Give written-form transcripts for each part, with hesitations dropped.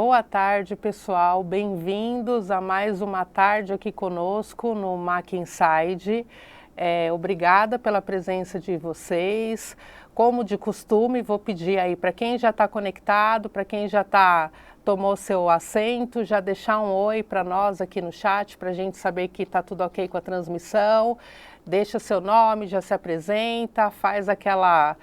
Boa tarde, pessoal. Bem-vindos a mais uma tarde aqui conosco no Mac Inside. Obrigada pela presença de vocês. Como de costume, vou pedir aí para quem já está conectado, para quem já tomou seu assento, já deixar um oi para nós aqui no chat, para a gente saber que está tudo ok com a transmissão. Deixa seu nome, já se apresenta, faz aquela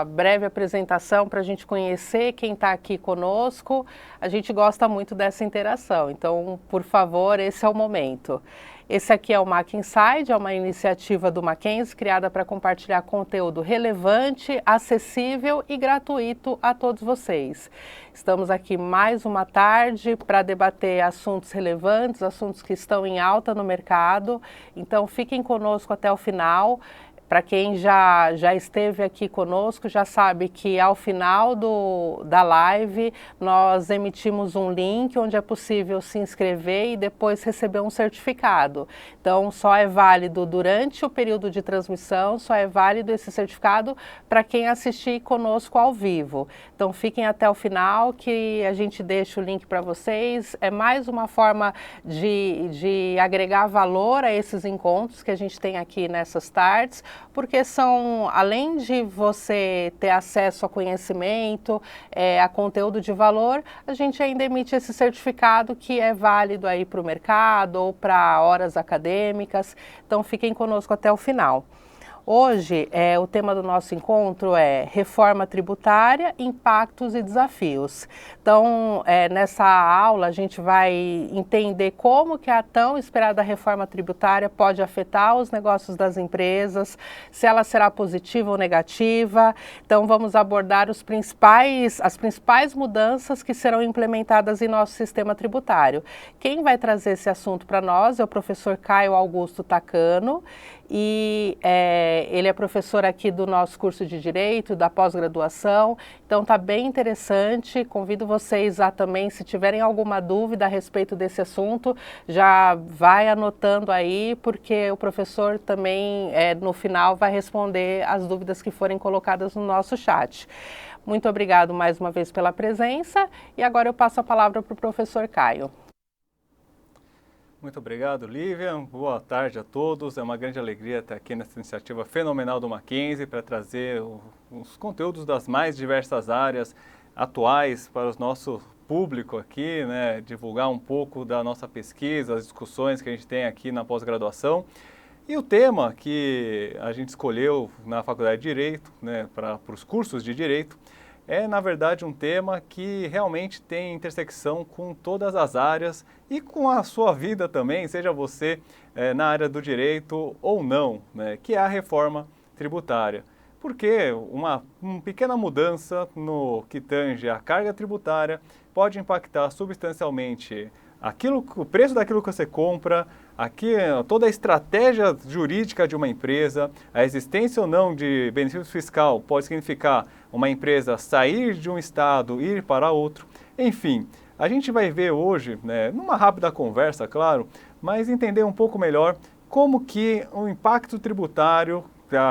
breve apresentação para a gente conhecer quem está aqui conosco. A gente gosta muito dessa interação, então, por favor, esse é o momento. Esse aqui é o Mac Inside, é uma iniciativa do Mackenzie criada para compartilhar conteúdo relevante, acessível e gratuito a todos vocês. Estamos aqui mais uma tarde para debater assuntos relevantes, assuntos que estão em alta no mercado. Então fiquem conosco até o final. Para quem já esteve aqui conosco, já sabe que ao final da live nós emitimos um link onde é possível se inscrever e depois receber um certificado. Então só é válido durante o período de transmissão, só é válido esse certificado para quem assistir conosco ao vivo. Então fiquem até o final que a gente deixa o link para vocês. É mais uma forma de agregar valor a esses encontros que a gente tem aqui nessas tardes, porque são, além de você ter acesso a conhecimento, a conteúdo de valor, a gente ainda emite esse certificado que é válido aí para o mercado ou para horas acadêmicas. Então fiquem conosco até o final. Hoje, o tema do nosso encontro é reforma tributária, impactos e desafios. Então, nessa aula, a gente vai entender como que a tão esperada reforma tributária pode afetar os negócios das empresas, se ela será positiva ou negativa. Então, vamos abordar as principais mudanças que serão implementadas em nosso sistema tributário. Quem vai trazer esse assunto para nós é o professor Caio Augusto Takano. E ele é professor aqui do nosso curso de Direito, da pós-graduação, então está bem interessante. Convido vocês a também, se tiverem alguma dúvida a respeito desse assunto, já vai anotando aí, porque o professor também, no final, vai responder as dúvidas que forem colocadas no nosso chat. Muito obrigado mais uma vez pela presença e agora eu passo a palavra para o professor Caio. Muito obrigado, Lívia. Boa tarde a todos. É uma grande alegria estar aqui nessa iniciativa fenomenal do Mackenzie para trazer os conteúdos das mais diversas áreas atuais para o nosso público aqui, né? Divulgar um pouco da nossa pesquisa, as discussões que a gente tem aqui na pós-graduação. E o tema que a gente escolheu na Faculdade de Direito, né, para os cursos de Direito, é, na verdade, um tema que realmente tem intersecção com todas as áreas e com a sua vida também, seja você na área do direito ou não, né, que é a reforma tributária. Porque uma pequena mudança no que tange a carga tributária pode impactar substancialmente o preço daquilo que você compra, toda a estratégia jurídica de uma empresa, a existência ou não de benefício fiscal pode significar uma empresa sair de um estado e ir para outro. Enfim, a gente vai ver hoje, né, numa rápida conversa, claro, mas entender um pouco melhor como que o impacto tributário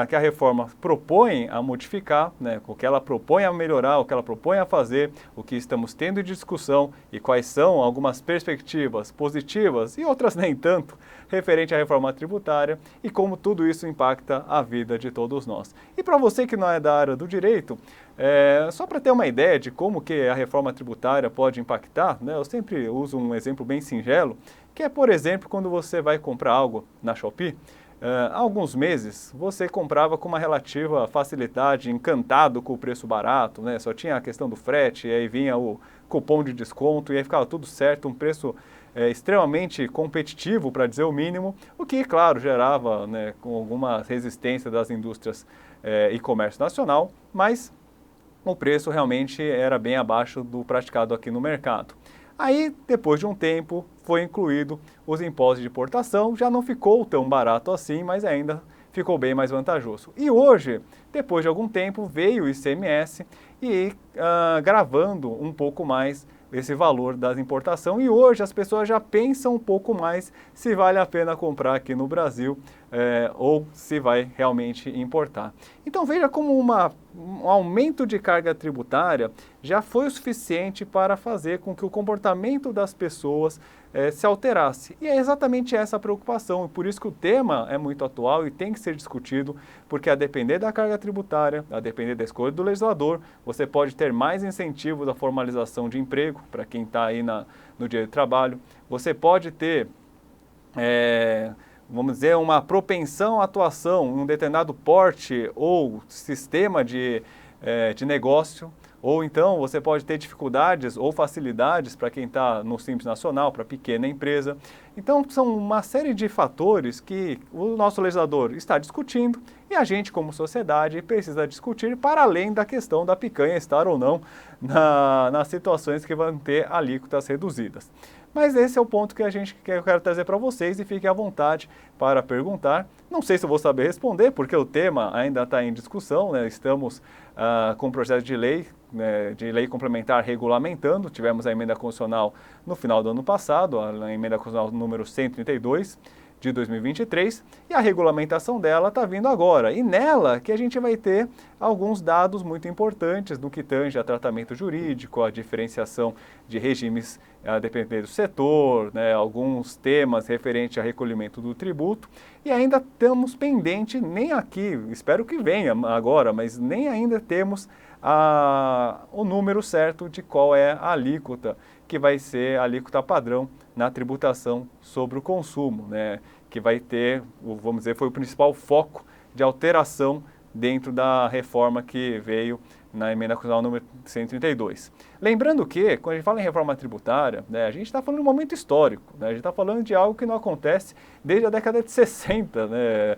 que a reforma propõe a modificar, né, o que ela propõe a melhorar, o que ela propõe a fazer, o que estamos tendo de discussão e quais são algumas perspectivas positivas e outras nem tanto referente à reforma tributária e como tudo isso impacta a vida de todos nós. E para você que não é da área do direito, só para ter uma ideia de como que a reforma tributária pode impactar, né, eu sempre uso um exemplo bem singelo, que é, por exemplo, quando você vai comprar algo na Shopee. Há alguns meses você comprava com uma relativa facilidade, encantado com o preço barato, né? Só tinha a questão do frete, e aí vinha o cupom de desconto e aí ficava tudo certo, um preço extremamente competitivo, para dizer o mínimo, o que, claro, gerava, né, com alguma resistência das indústrias e comércio nacional, mas o preço realmente era bem abaixo do praticado aqui no mercado. Aí, depois de um tempo, foi incluído os impostos de importação, já não ficou tão barato assim, mas ainda ficou bem mais vantajoso. E hoje, depois de algum tempo, veio o ICMS e gravando um pouco mais esse valor da importação. E hoje as pessoas já pensam um pouco mais se vale a pena comprar aqui no Brasil ou se vai realmente importar. Então veja como um aumento de carga tributária já foi o suficiente para fazer com que o comportamento das pessoas se alterasse. E é exatamente essa a preocupação, e por isso que o tema é muito atual e tem que ser discutido, porque a depender da carga tributária, a depender da escolha do legislador, você pode ter mais incentivo da formalização de emprego para quem está aí no direito do trabalho, você pode ter vamos dizer, uma propensão à atuação em um determinado porte ou sistema de negócio, ou então você pode ter dificuldades ou facilidades para quem está no Simples Nacional, para pequena empresa. Então, são uma série de fatores que o nosso legislador está discutindo e a gente, como sociedade, precisa discutir para além da questão da picanha estar ou não nas situações que vão ter alíquotas reduzidas. Mas esse é o ponto que eu quero trazer para vocês e fiquem à vontade para perguntar. Não sei se eu vou saber responder, porque o tema ainda está em discussão, né? Estamos com um projeto de lei complementar regulamentando. Tivemos a emenda constitucional no final do ano passado, a emenda constitucional número 132 de 2023, e a regulamentação dela está vindo agora. E nela que a gente vai ter alguns dados muito importantes no que tange a tratamento jurídico, a diferenciação de regimes a depender do setor, né, alguns temas referentes a recolhimento do tributo, e ainda estamos pendente, nem aqui, espero que venha agora, mas nem ainda temos o número certo de qual é a alíquota, que vai ser a alíquota padrão na tributação sobre o consumo, né, que vai ter, vamos dizer, foi o principal foco de alteração dentro da reforma que veio na emenda constitucional número 132. Lembrando que, quando a gente fala em reforma tributária, né, a gente está falando de um momento histórico, né, a gente está falando de algo que não acontece desde a década de 60, né,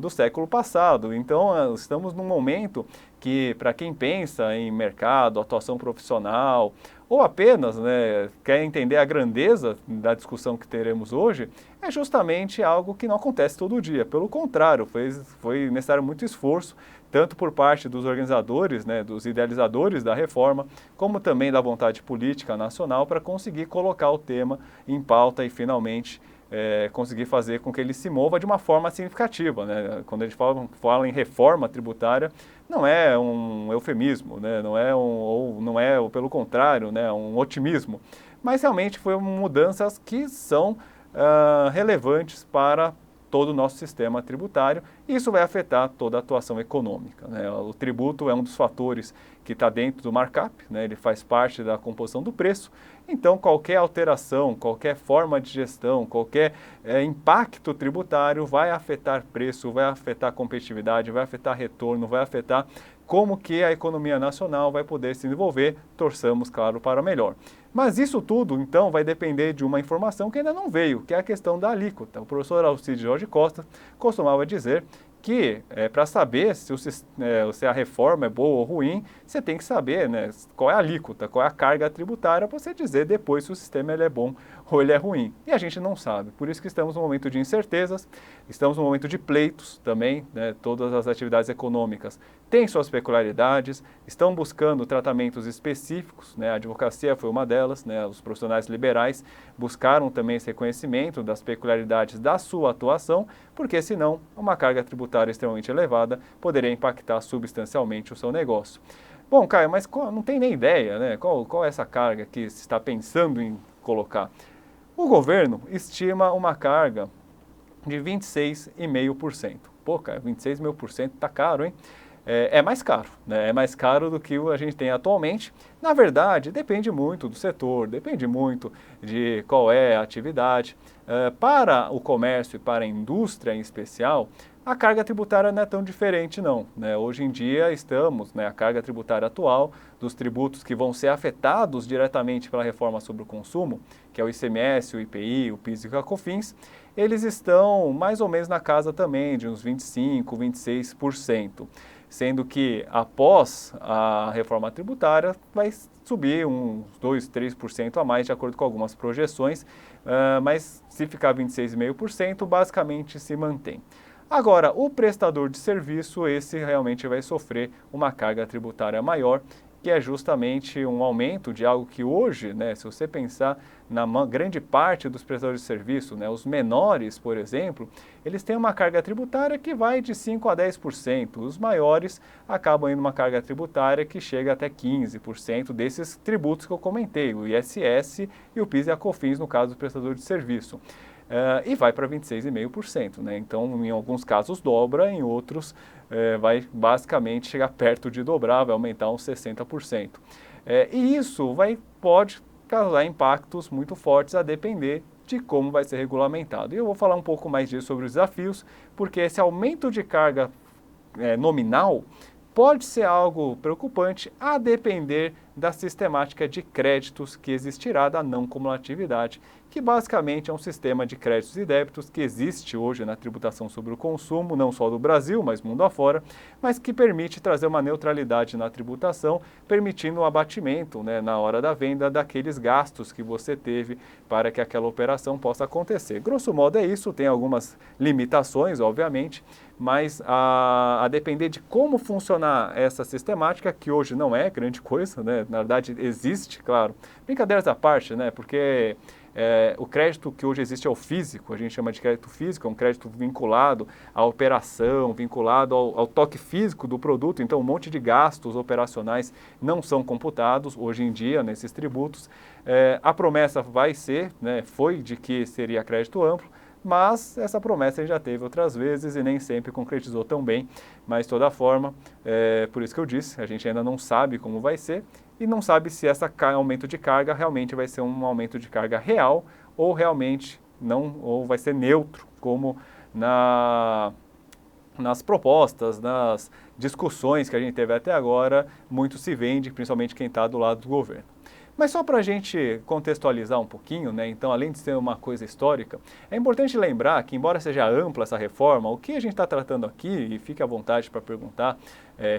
do século passado. Então, estamos num momento que, para quem pensa em mercado, atuação profissional, ou apenas quer entender a grandeza da discussão que teremos hoje, é justamente algo que não acontece todo dia. Pelo contrário, foi necessário muito esforço, tanto por parte dos organizadores, né, dos idealizadores da reforma, como também da vontade política nacional para conseguir colocar o tema em pauta e finalmente conseguir fazer com que ele se mova de uma forma significativa, né? Quando a gente fala em reforma tributária, não é um eufemismo, né? Não é, pelo contrário, né, um otimismo, mas realmente foram mudanças que são relevantes para todo o nosso sistema tributário, e isso vai afetar toda a atuação econômica, né? O tributo é um dos fatores que está dentro do markup, né? Ele faz parte da composição do preço, então qualquer alteração, qualquer forma de gestão, qualquer impacto tributário vai afetar preço, vai afetar competitividade, vai afetar retorno, vai afetar como que a economia nacional vai poder se desenvolver, torçamos, claro, para melhor. Mas isso tudo, então, vai depender de uma informação que ainda não veio, que é a questão da alíquota. O professor Alcides Jorge Costa costumava dizer que para saber se a reforma é boa ou ruim, você tem que saber, né, qual é a alíquota, qual é a carga tributária, para você dizer depois se o sistema ele é bom ou ele é ruim. E a gente não sabe. Por isso que estamos num momento de incertezas, estamos num momento de pleitos também, né, todas as atividades econômicas têm suas peculiaridades, estão buscando tratamentos específicos, né, a advocacia foi uma delas, né, os profissionais liberais buscaram também esse reconhecimento das peculiaridades da sua atuação, porque senão uma carga tributária extremamente elevada poderia impactar substancialmente o seu negócio. Bom, Caio, mas não tem nem ideia, né? Qual é essa carga que se está pensando em colocar? O governo estima uma carga de 26,5%. Pô, Caio, 26,5% está caro, hein? É mais caro, né? É mais caro do que a gente tem atualmente. Na verdade, depende muito do setor, depende muito de qual é a atividade. Para o comércio e para a indústria em especial, a carga tributária não é tão diferente não, né? Hoje em dia estamos, né, a carga tributária atual dos tributos que vão ser afetados diretamente pela reforma sobre o consumo, que é o ICMS, o IPI, o PIS e o COFINS, eles estão mais ou menos na casa também de uns 25%, 26%. Sendo que após a reforma tributária vai subir uns 2%, 3% a mais, de acordo com algumas projeções, mas se ficar 26,5%, basicamente se mantém. Agora, o prestador de serviço, esse realmente vai sofrer uma carga tributária maior, que é justamente um aumento de algo que hoje, né, se você pensar grande parte dos prestadores de serviço, né, os menores, por exemplo, eles têm uma carga tributária que vai de 5% a 10%. Os maiores acabam indo uma carga tributária que chega até 15% desses tributos que eu comentei, o ISS e o PIS e a COFINS, no caso do prestador de serviço. E vai para 26,5%, né? Então, em alguns casos dobra, em outros vai basicamente chegar perto de dobrar, vai aumentar uns 60%. E isso pode causar impactos muito fortes a depender de como vai ser regulamentado. E eu vou falar um pouco mais disso sobre os desafios, porque esse aumento de carga nominal pode ser algo preocupante a depender da sistemática de créditos que existirá da não cumulatividade, que basicamente é um sistema de créditos e débitos que existe hoje na tributação sobre o consumo, não só do Brasil, mas mundo afora, mas que permite trazer uma neutralidade na tributação, permitindo o abatimento, né, na hora da venda daqueles gastos que você teve para que aquela operação possa acontecer. Grosso modo é isso, tem algumas limitações, obviamente, mas a depender de como funcionar essa sistemática, que hoje não é grande coisa, né? Na verdade existe, claro, brincadeiras à parte, né? Porque o crédito que hoje existe é o físico, a gente chama de crédito físico, é um crédito vinculado à operação, vinculado ao toque físico do produto, então um monte de gastos operacionais não são computados hoje em dia nesses tributos. A promessa vai ser, né, foi de que seria crédito amplo, mas essa promessa a gente já teve outras vezes e nem sempre concretizou tão bem, mas de toda forma, por isso que eu disse, a gente ainda não sabe como vai ser e não sabe se esse aumento de carga realmente vai ser um aumento de carga real ou realmente não, ou vai ser neutro, como nas propostas, nas discussões que a gente teve até agora, muito se vende, principalmente quem está do lado do governo. Mas só para a gente contextualizar um pouquinho, né? Então, além de ser uma coisa histórica, é importante lembrar que, embora seja ampla essa reforma, o que a gente está tratando aqui, e fique à vontade para perguntar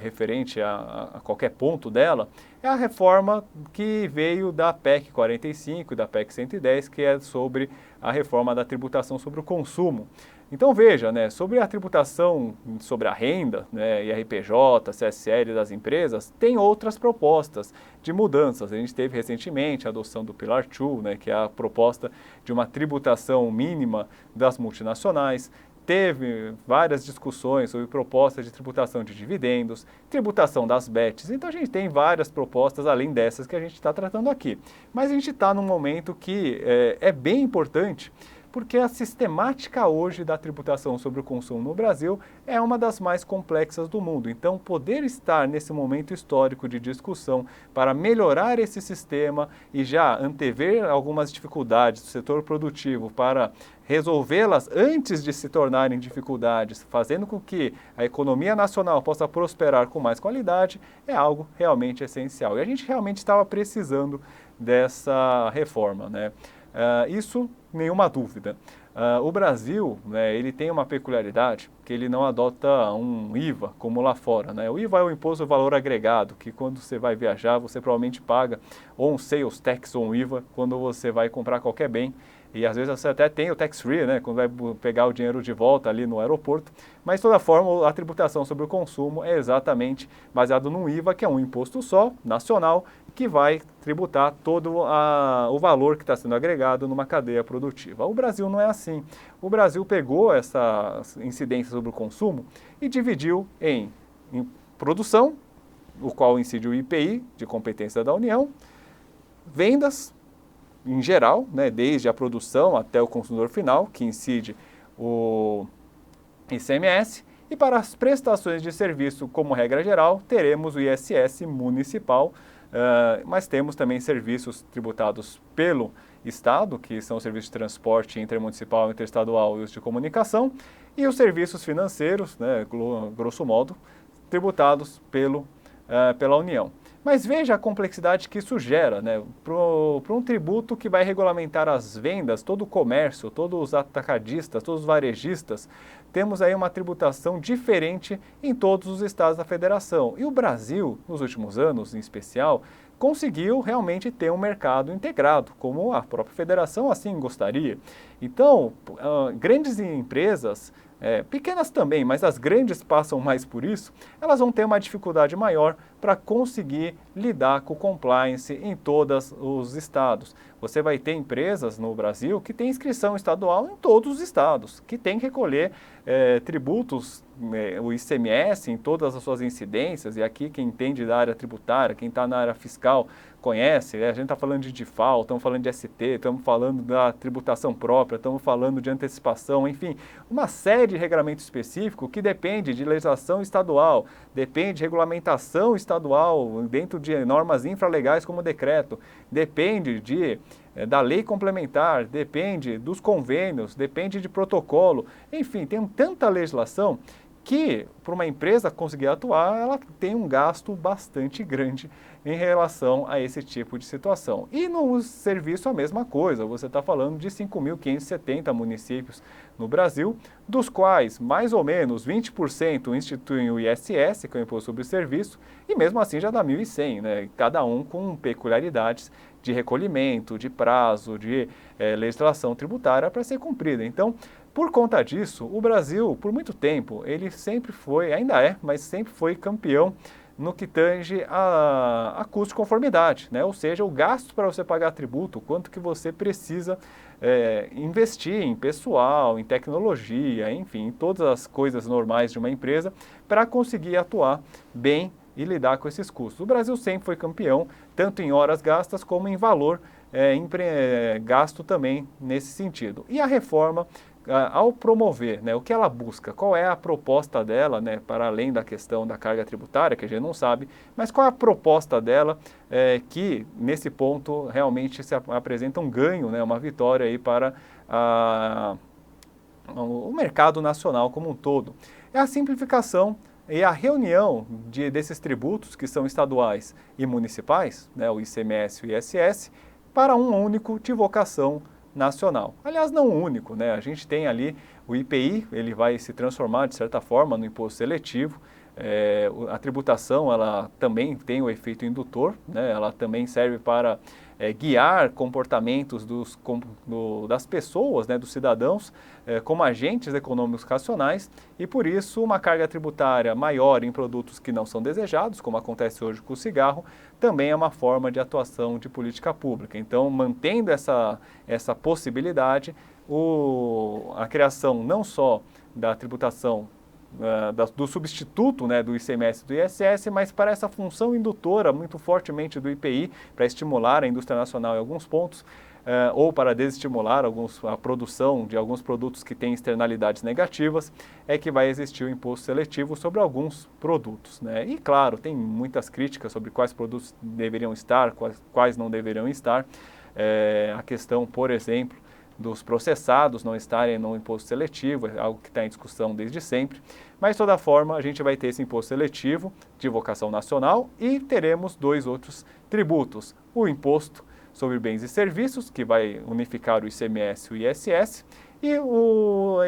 referente a qualquer ponto dela, é a reforma que veio da PEC 45 e da PEC 110, que é sobre a reforma da tributação sobre o consumo. Então veja, né, sobre a tributação sobre a renda, né, IRPJ, CSL das empresas, tem outras propostas de mudanças. A gente teve recentemente a adoção do Pillar 2, né, que é a proposta de uma tributação mínima das multinacionais. Teve várias discussões sobre propostas de tributação de dividendos, tributação das bets. Então a gente tem várias propostas além dessas que a gente está tratando aqui. Mas a gente está num momento que é bem importante, porque a sistemática hoje da tributação sobre o consumo no Brasil é uma das mais complexas do mundo. Então, poder estar nesse momento histórico de discussão para melhorar esse sistema e já antever algumas dificuldades do setor produtivo para resolvê-las antes de se tornarem dificuldades, fazendo com que a economia nacional possa prosperar com mais qualidade, é algo realmente essencial. E a gente realmente estava precisando dessa reforma, né? Isso, nenhuma dúvida. O Brasil, né, ele tem uma peculiaridade que ele não adota um IVA como lá fora, né? O IVA é o Imposto do Valor Agregado, que quando você vai viajar você provavelmente paga ou um sales tax ou um IVA quando você vai comprar qualquer bem. E às vezes você até tem o tax free, né, quando vai pegar o dinheiro de volta ali no aeroporto. Mas de toda forma, a tributação sobre o consumo é exatamente baseado no IVA, que é um imposto só, nacional, que vai tributar todo o valor que está sendo agregado numa cadeia produtiva. O Brasil não é assim. O Brasil pegou essa incidência sobre o consumo e dividiu em produção, o qual incide o IPI, de competência da União, vendas, em geral, né, desde a produção até o consumidor final, que incide o ICMS, e para as prestações de serviço, como regra geral, teremos o ISS municipal, mas temos também serviços tributados pelo Estado, que são os serviços de transporte intermunicipal, interestadual e os de comunicação, e os serviços financeiros, né, grosso modo, tributados pela União. Mas veja a complexidade que isso gera, né? Para um tributo que vai regulamentar as vendas, todo o comércio, todos os atacadistas, todos os varejistas, temos aí uma tributação diferente em todos os estados da federação. E o Brasil, nos últimos anos em especial, conseguiu realmente ter um mercado integrado, como a própria federação assim gostaria. Então, grandes empresas pequenas também, mas as grandes passam mais por isso, elas vão ter uma dificuldade maior para conseguir lidar com o compliance em todos os estados. Você vai ter empresas no Brasil que têm inscrição estadual em todos os estados, que tem que recolher tributos, o ICMS em todas as suas incidências, e aqui quem entende da área tributária, quem está na área fiscal, conhece, a gente está falando de DIFAL, estamos falando de ST, estamos falando da tributação própria, estamos falando de antecipação, enfim, uma série de regulamento específico que depende de legislação estadual, depende de regulamentação estadual dentro de normas infralegais como decreto, depende da lei complementar, depende dos convênios, depende de protocolo, enfim, tem tanta legislação que, para uma empresa conseguir atuar, ela tem um gasto bastante grande em relação a esse tipo de situação. E no serviço a mesma coisa, você está falando de 5.570 municípios no Brasil, dos quais mais ou menos 20% instituem o ISS, que é o Imposto sobre Serviço, e mesmo assim já dá 1.100, né? Cada um com peculiaridades de recolhimento, de prazo, de legislação tributária para ser cumprida. Então, por conta disso, o Brasil, por muito tempo, ele sempre foi, ainda é, mas sempre foi campeão no que tange a custo de conformidade, né? Ou seja, o gasto para você pagar tributo, quanto que você precisa investir em pessoal, em tecnologia, enfim, em todas as coisas normais de uma empresa para conseguir atuar bem e lidar com esses custos. O Brasil sempre foi campeão, tanto em horas gastas como em valor gasto também nesse sentido. E a reforma, ao promover, né, o que ela busca, qual é a proposta dela, né, para além da questão da carga tributária, que a gente não sabe, mas qual é a proposta dela que, nesse ponto, realmente se apresenta um ganho, né, uma vitória aí para o mercado nacional como um todo. É a simplificação e a reunião desses tributos que são estaduais e municipais, né, o ICMS e o ISS, para um único de vocação nacional. Aliás, não único, né? A gente tem ali o IPI, ele vai se transformar de certa forma no imposto seletivo. A tributação, ela também tem o efeito indutor, né? Ela também serve para guiar comportamentos das pessoas, né, dos cidadãos, como agentes econômicos racionais, e por isso uma carga tributária maior em produtos que não são desejados, como acontece hoje com o cigarro, também é uma forma de atuação de política pública. Então, mantendo essa possibilidade, a criação não só da tributação do substituto, né, do ICMS e do ISS, mas para essa função indutora muito fortemente do IPI, para estimular a indústria nacional em alguns pontos, ou para desestimular a produção de alguns produtos que têm externalidades negativas, é que vai existir o imposto seletivo sobre alguns produtos, né? E claro, tem muitas críticas sobre quais produtos deveriam estar, quais não deveriam estar. A questão, por exemplo, dos processados não estarem no imposto seletivo, é algo que está em discussão desde sempre, mas de toda forma a gente vai ter esse imposto seletivo de vocação nacional e teremos dois outros tributos, o imposto sobre bens e serviços, que vai unificar o ICMS e o ISS, e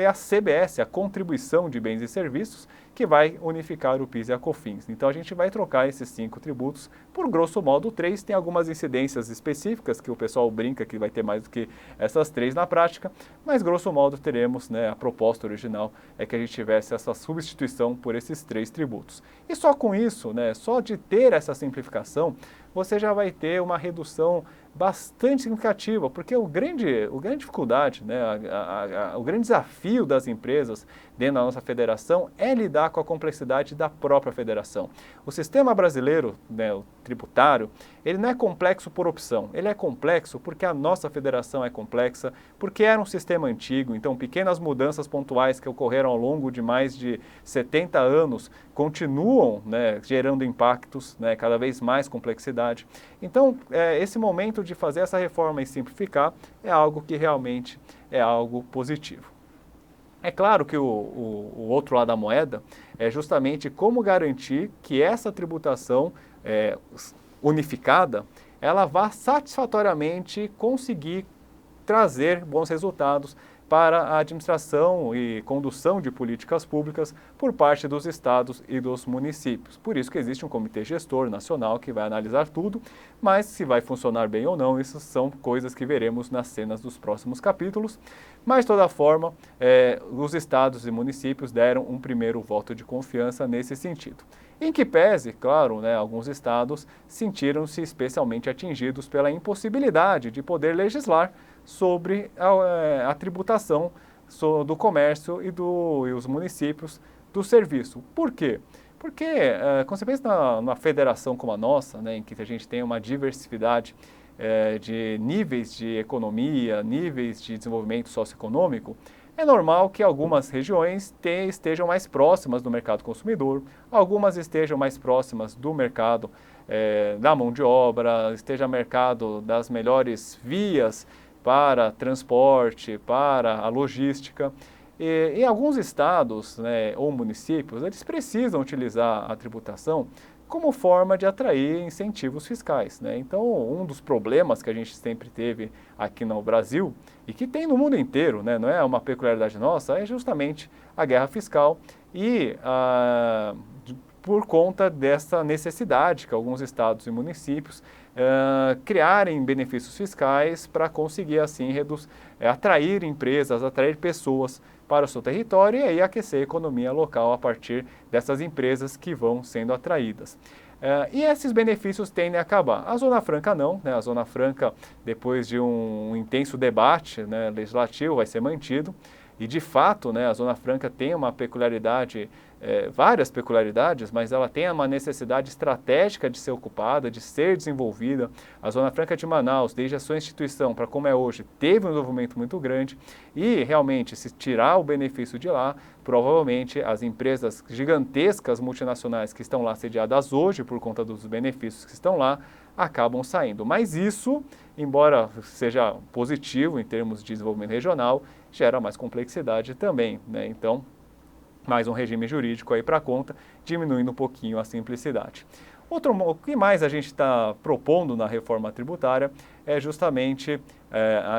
a CBS, a contribuição de bens e serviços, que vai unificar o PIS e a COFINS. Então a gente vai trocar esses 5 tributos por grosso modo 3, tem algumas incidências específicas que o pessoal brinca que vai ter mais do que essas 3 na prática, mas grosso modo teremos, né, a proposta original é que a gente tivesse essa substituição por esses 3 tributos. E só com isso, né, só de ter essa simplificação, você já vai ter uma redução bastante significativa, porque a grande dificuldade, né, o grande desafio das empresas dentro da nossa federação é lidar com a complexidade da própria federação. O sistema brasileiro, né, o tributário, ele não é complexo por opção, ele é complexo porque a nossa federação é complexa, porque era um sistema antigo, então pequenas mudanças pontuais que ocorreram ao longo de mais de 70 anos continuam, né, gerando impactos, né, cada vez mais complexidade. Então, esse momento de fazer essa reforma e simplificar é algo que realmente é algo positivo. É claro que o outro lado da moeda é justamente como garantir que essa tributação unificada, ela vá satisfatoriamente conseguir trazer bons resultados para a administração e condução de políticas públicas por parte dos estados e dos municípios. Por isso que existe um comitê gestor nacional que vai analisar tudo, mas se vai funcionar bem ou não, isso são coisas que veremos nas cenas dos próximos capítulos. Mas, de toda forma, os estados e municípios deram um primeiro voto de confiança nesse sentido. Em que pese, claro, alguns estados sentiram-se especialmente atingidos pela impossibilidade de poder legislar sobre a tributação do comércio e os municípios do serviço. Por quê? Porque, quando você pensa numa federação como a nossa, em que a gente tem uma diversidade de níveis de economia, níveis de desenvolvimento socioeconômico, é normal que algumas regiões estejam mais próximas do mercado consumidor, algumas estejam mais próximas do mercado da mão de obra, esteja mercado das melhores vias para transporte, para a logística. E em alguns estados ou municípios, eles precisam utilizar a tributação como forma de atrair incentivos fiscais. Então, um dos problemas que a gente sempre teve aqui no Brasil, e que tem no mundo inteiro, não é uma peculiaridade nossa, é justamente a guerra fiscal e por conta dessa necessidade que alguns estados e municípios criarem benefícios fiscais para conseguir, assim, atrair empresas, atrair pessoas para o seu território e aí aquecer a economia local a partir dessas empresas que vão sendo atraídas. E esses benefícios tendem a acabar. A Zona Franca não, a Zona Franca, depois de um intenso debate legislativo, vai ser mantido. E, de fato, a Zona Franca tem uma peculiaridade, várias peculiaridades, mas ela tem uma necessidade estratégica de ser ocupada, de ser desenvolvida. A Zona Franca de Manaus, desde a sua instituição para como é hoje, teve um desenvolvimento muito grande e, realmente, se tirar o benefício de lá, provavelmente as empresas gigantescas multinacionais que estão lá sediadas hoje, por conta dos benefícios que estão lá, acabam saindo. Mas isso, embora seja positivo em termos de desenvolvimento regional, gera mais complexidade também, Então, mais um regime jurídico aí para conta, diminuindo um pouquinho a simplicidade. O que mais a gente está propondo na reforma tributária é justamente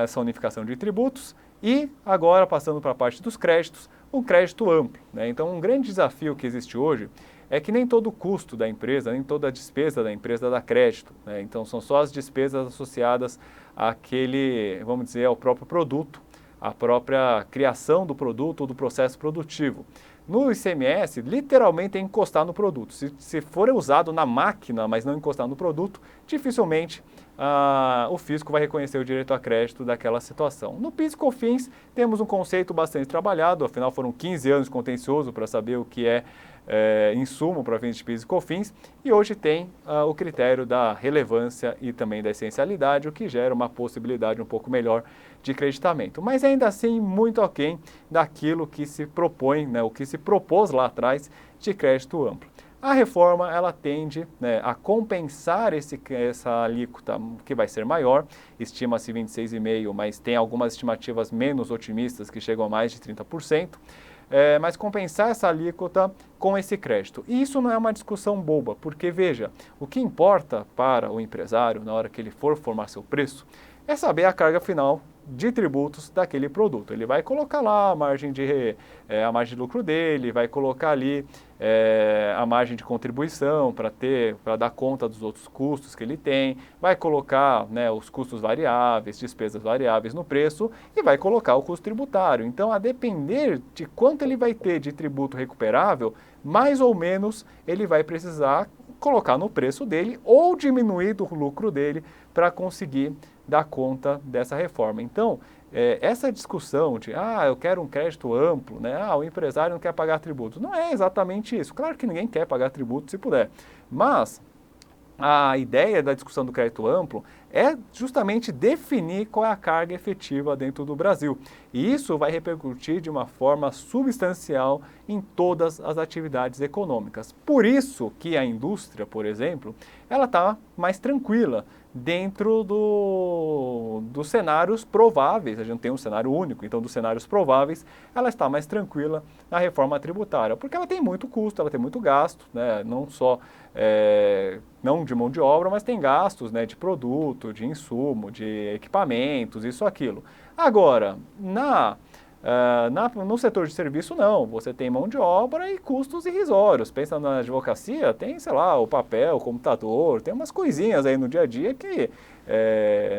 essa unificação de tributos e agora, passando para a parte dos créditos, um crédito amplo. Então, um grande desafio que existe hoje é que nem todo o custo da empresa, nem toda a despesa da empresa dá crédito. Então, são só as despesas associadas àquele, vamos dizer, ao próprio produto, à própria criação do produto ou do processo produtivo. No ICMS, literalmente é encostar no produto. Se for usado na máquina, mas não encostar no produto, dificilmente o fisco vai reconhecer o direito a crédito daquela situação. No PIS e COFINS, temos um conceito bastante trabalhado, afinal foram 15 anos de contencioso para saber o que é insumo para fins de PIS e COFINS, e hoje tem o critério da relevância e também da essencialidade, o que gera uma possibilidade um pouco melhor de creditamento. Mas ainda assim, muito aquém daquilo que se propõe, o que se propôs lá atrás de crédito amplo. A reforma, ela tende a compensar essa alíquota que vai ser maior, estima-se 26,5%, mas tem algumas estimativas menos otimistas que chegam a mais de 30%. Mas compensar essa alíquota com esse crédito. E isso não é uma discussão boba, porque, veja, o que importa para o empresário, na hora que ele for formar seu preço, é saber a carga final de tributos daquele produto. Ele vai colocar lá a margem de lucro dele, vai colocar ali a margem de contribuição para dar conta dos outros custos que ele tem, vai colocar os custos variáveis, despesas variáveis no preço e vai colocar o custo tributário. Então, a depender de quanto ele vai ter de tributo recuperável, mais ou menos ele vai precisar colocar no preço dele ou diminuir do lucro dele para conseguir dar conta dessa reforma. Então, essa discussão de, eu quero um crédito amplo, o empresário não quer pagar tributo, não é exatamente isso. Claro que ninguém quer pagar tributo se puder, mas a ideia da discussão do crédito amplo é justamente definir qual é a carga efetiva dentro do Brasil. E isso vai repercutir de uma forma substancial em todas as atividades econômicas. Por isso que a indústria, por exemplo, ela está mais tranquila dentro dos cenários prováveis. A gente tem um cenário único, então dos cenários prováveis, ela está mais tranquila na reforma tributária, porque ela tem muito custo, ela tem muito gasto, não só não de mão de obra, mas tem gastos de produto, de insumo, de equipamentos, isso, aquilo. Agora, No setor de serviço, não. Você tem mão de obra e custos irrisórios. Pensa na advocacia, tem, sei lá, o papel, o computador, tem umas coisinhas aí no dia a dia que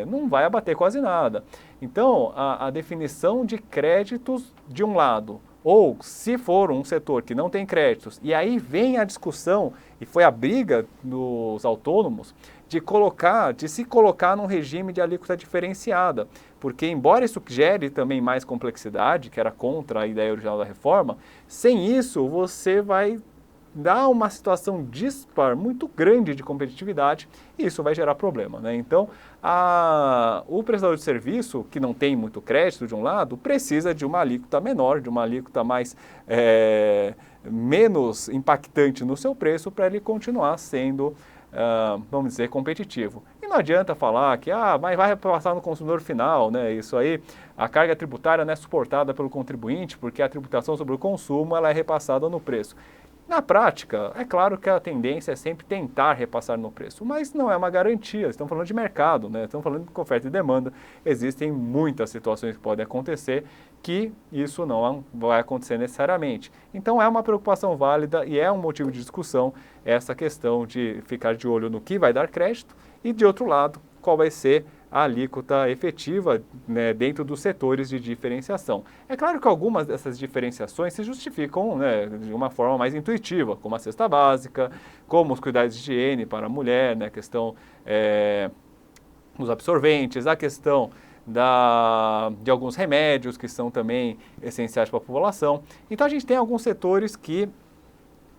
não vai abater quase nada. Então, a definição de créditos de um lado, ou se for um setor que não tem créditos, e aí vem a discussão, e foi a briga dos autônomos, de se colocar num regime de alíquota diferenciada. Porque, embora isso gere também mais complexidade, que era contra a ideia original da reforma, sem isso você vai dar uma situação dispar muito grande de competitividade e isso vai gerar problema, né? Então, o prestador de serviço, que não tem muito crédito de um lado, precisa de uma alíquota menor, de uma alíquota menos impactante no seu preço para ele continuar sendo, vamos dizer, competitivo. E não adianta falar que mas vai repassar no consumidor final, né? Isso aí, a carga tributária não é suportada pelo contribuinte porque a tributação sobre o consumo ela é repassada no preço. Na prática, é claro que a tendência é sempre tentar repassar no preço, mas não é uma garantia. Estamos falando de mercado, né? Estamos falando de oferta e demanda. Existem muitas situações que podem acontecer que isso não vai acontecer necessariamente. Então é uma preocupação válida e é um motivo de discussão essa questão de ficar de olho no que vai dar crédito e, de outro lado, qual vai ser a alíquota efetiva, né, dentro dos setores de diferenciação. É claro que algumas dessas diferenciações se justificam, né, de uma forma mais intuitiva, como a cesta básica, como os cuidados de higiene para a mulher, né, a questão dos absorventes, a questão de alguns remédios que são também essenciais para a população. Então a gente tem alguns setores que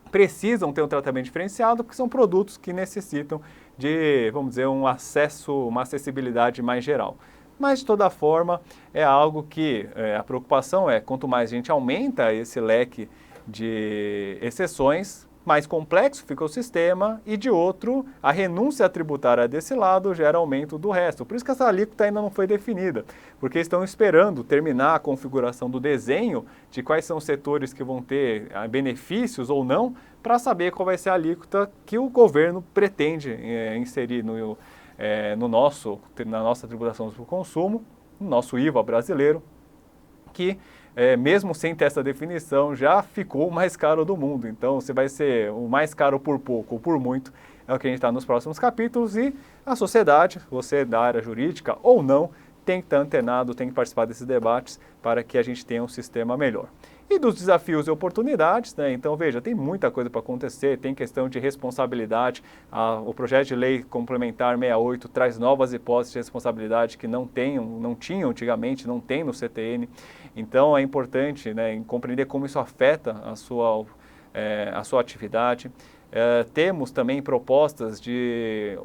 precisam ter um tratamento diferenciado, porque são produtos que necessitam de, vamos dizer, um acesso, uma acessibilidade mais geral. Mas, de toda forma, é algo que a preocupação é, quanto mais a gente aumenta esse leque de exceções, mais complexo fica o sistema e, de outro, a renúncia tributária desse lado gera aumento do resto. Por isso que essa alíquota ainda não foi definida, porque estão esperando terminar a configuração do desenho de quais são os setores que vão ter benefícios ou não, para saber qual vai ser a alíquota que o governo pretende inserir na nossa tributação sobre o consumo, no nosso IVA brasileiro, que mesmo sem ter essa definição, já ficou o mais caro do mundo. Então, se vai ser o mais caro por pouco ou por muito, é o que a gente está nos próximos capítulos. E a sociedade, você da área jurídica ou não, tem que estar antenado, tem que participar desses debates para que a gente tenha um sistema melhor. E dos desafios e oportunidades, né? Então, veja, tem muita coisa para acontecer, tem questão de responsabilidade. O projeto de lei complementar 68 traz novas hipóteses de responsabilidade que não tinham antigamente, não tem no CTN. Então, é importante, né, compreender como isso afeta a sua atividade. Temos também propostas de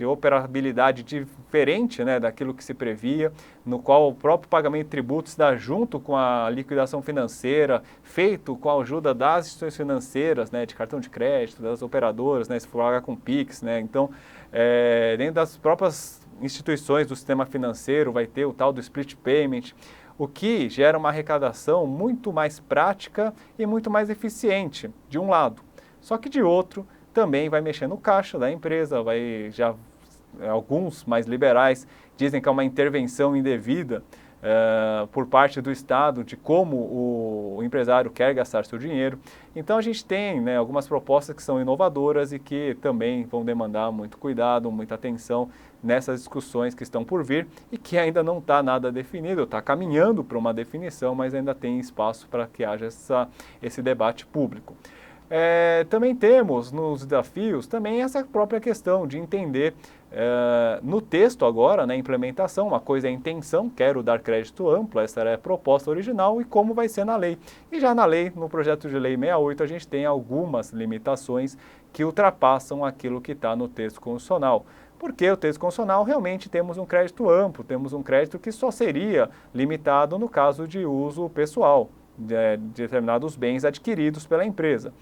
operabilidade diferente, né, daquilo que se previa, no qual o próprio pagamento de tributos se dá junto com a liquidação financeira, feito com a ajuda das instituições financeiras, né, de cartão de crédito, das operadoras, né, se for pagar com Pix, né, então, dentro das próprias instituições do sistema financeiro vai ter o tal do split payment, o que gera uma arrecadação muito mais prática e muito mais eficiente, de um lado. Só que de outro, também vai mexer no caixa da empresa, alguns mais liberais dizem que é uma intervenção indevida por parte do Estado de como o empresário quer gastar seu dinheiro. Então a gente tem, né, algumas propostas que são inovadoras e que também vão demandar muito cuidado, muita atenção nessas discussões que estão por vir e que ainda não está nada definido, está caminhando para uma definição, mas ainda tem espaço para que haja esse debate público. Também temos nos desafios também essa própria questão de entender no texto agora, na implementação, uma coisa é a intenção, quero dar crédito amplo, essa era a proposta original, e como vai ser na lei. E já na lei, no projeto de lei 68, a gente tem algumas limitações que ultrapassam aquilo que está no texto constitucional. Porque o texto constitucional realmente temos um crédito amplo, temos um crédito que só seria limitado no caso de uso pessoal. de determinados bens adquiridos pela empresa.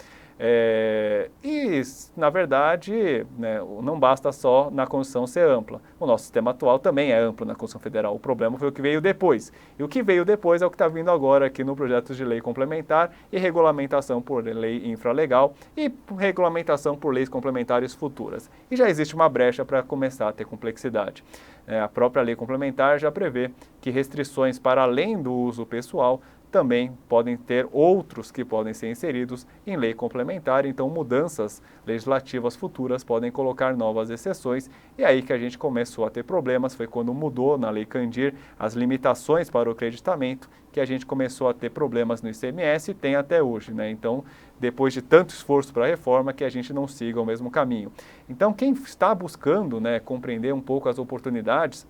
E, na verdade, né, não basta só na Constituição ser ampla. O nosso sistema atual também é amplo na Constituição Federal. O problema foi o que veio depois. E o que veio depois é o que está vindo agora aqui no projeto de lei complementar e regulamentação por lei infralegal e regulamentação por leis complementares futuras. E já existe uma brecha para começar a ter complexidade. A própria lei complementar já prevê que restrições para além do uso pessoal também podem ter outros que podem ser inseridos em lei complementar, então mudanças legislativas futuras podem colocar novas exceções, e aí que a gente começou a ter problemas, foi quando mudou na Lei Candir as limitações para o creditamento, que a gente começou a ter problemas no ICMS e tem até hoje, né? Então, depois de tanto esforço para a reforma, que a gente não siga o mesmo caminho. Então, quem está buscando, né, compreender um pouco as oportunidades,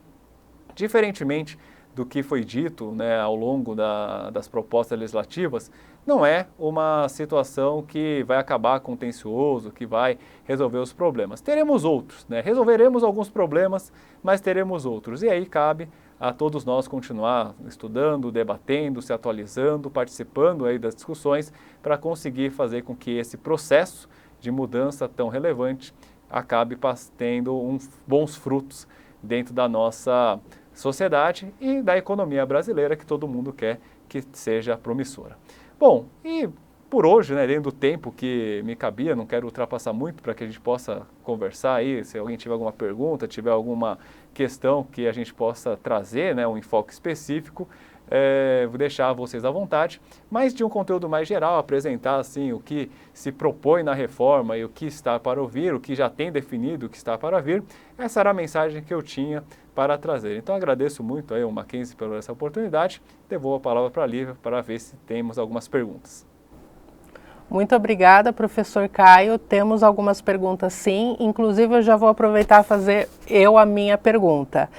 diferentemente do que foi dito, né, ao longo das propostas legislativas, não é uma situação que vai acabar contencioso, que vai resolver os problemas. Teremos outros, né? Resolveremos alguns problemas, mas teremos outros. E aí cabe a todos nós continuar estudando, debatendo, se atualizando, participando aí das discussões para conseguir fazer com que esse processo de mudança tão relevante acabe tendo bons frutos dentro da nossa sociedade e da economia brasileira, que todo mundo quer que seja promissora. Bom, e por hoje, né, dentro do tempo que me cabia, não quero ultrapassar muito para que a gente possa conversar aí, se alguém tiver alguma pergunta, tiver alguma questão que a gente possa trazer, né, um enfoque específico, vou deixar vocês à vontade, mas de um conteúdo mais geral, apresentar assim o que se propõe na reforma e o que está para ouvir, o que já tem definido, o que está para vir, essa era a mensagem que eu tinha para trazer. Então agradeço muito aí ao Mackenzie por essa oportunidade, devolvo a palavra para a Lívia para ver se temos algumas perguntas. Muito obrigada, professor Caio. Temos algumas perguntas sim, inclusive eu já vou aproveitar e fazer a minha pergunta.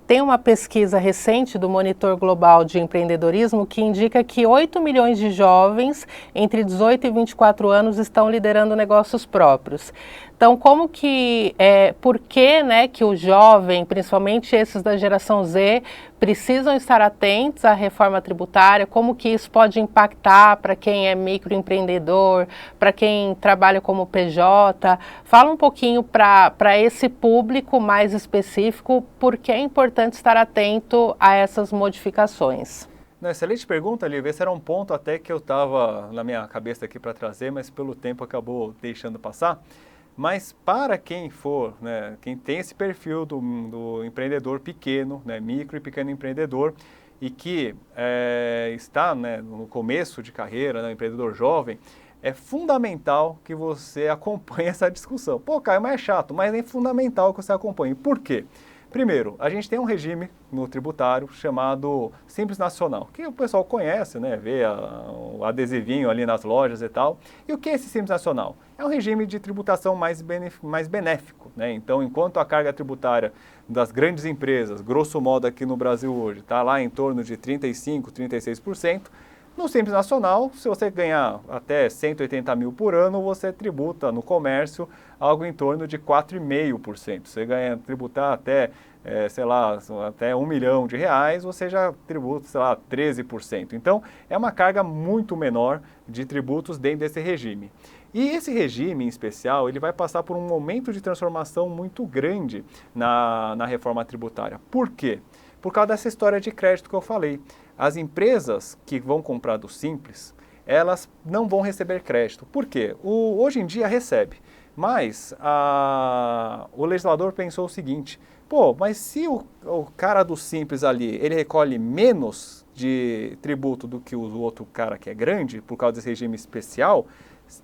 Tem uma pesquisa recente do Monitor Global de Empreendedorismo que indica que 8 milhões de jovens entre 18 e 24 anos estão liderando negócios próprios. Então, por que, né, que o jovem, principalmente esses da geração Z, precisam estar atentos à reforma tributária, como que isso pode impactar para quem é microempreendedor, para quem trabalha como PJ? Fala um pouquinho para esse público mais específico, por que é importante estar atento a essas modificações. Excelente pergunta, Lívia. Esse era um ponto até que eu estava na minha cabeça aqui para trazer, mas pelo tempo acabou deixando passar. Mas para quem for, né, quem tem esse perfil do empreendedor pequeno, né, micro e pequeno empreendedor, e que está, né, no começo de carreira, né, empreendedor jovem, é fundamental que você acompanhe essa discussão. Pô, Caio, mas é chato, mas é fundamental que você acompanhe. Por quê? Primeiro, a gente tem um regime no tributário chamado Simples Nacional, que o pessoal conhece, né, vê o adesivinho ali nas lojas e tal. E o que é esse Simples Nacional? É um regime de tributação mais benéfico, né? Então, enquanto a carga tributária das grandes empresas, grosso modo aqui no Brasil hoje, está lá em torno de 35%, 36%, no Simples Nacional, se você ganhar até 180 mil por ano, você tributa no comércio algo em torno de 4,5%. Você tributar até, até R$1 milhão, você já tributa, 13%. Então, é uma carga muito menor de tributos dentro desse regime. E esse regime, em especial, ele vai passar por um momento de transformação muito grande na reforma tributária. Por quê? Por causa dessa história de crédito que eu falei. As empresas que vão comprar do Simples, elas não vão receber crédito. Por quê? Hoje em dia recebe, mas o legislador pensou o seguinte: pô, mas se o cara do Simples ali, ele recolhe menos de tributo do que o outro cara que é grande, por causa desse regime especial,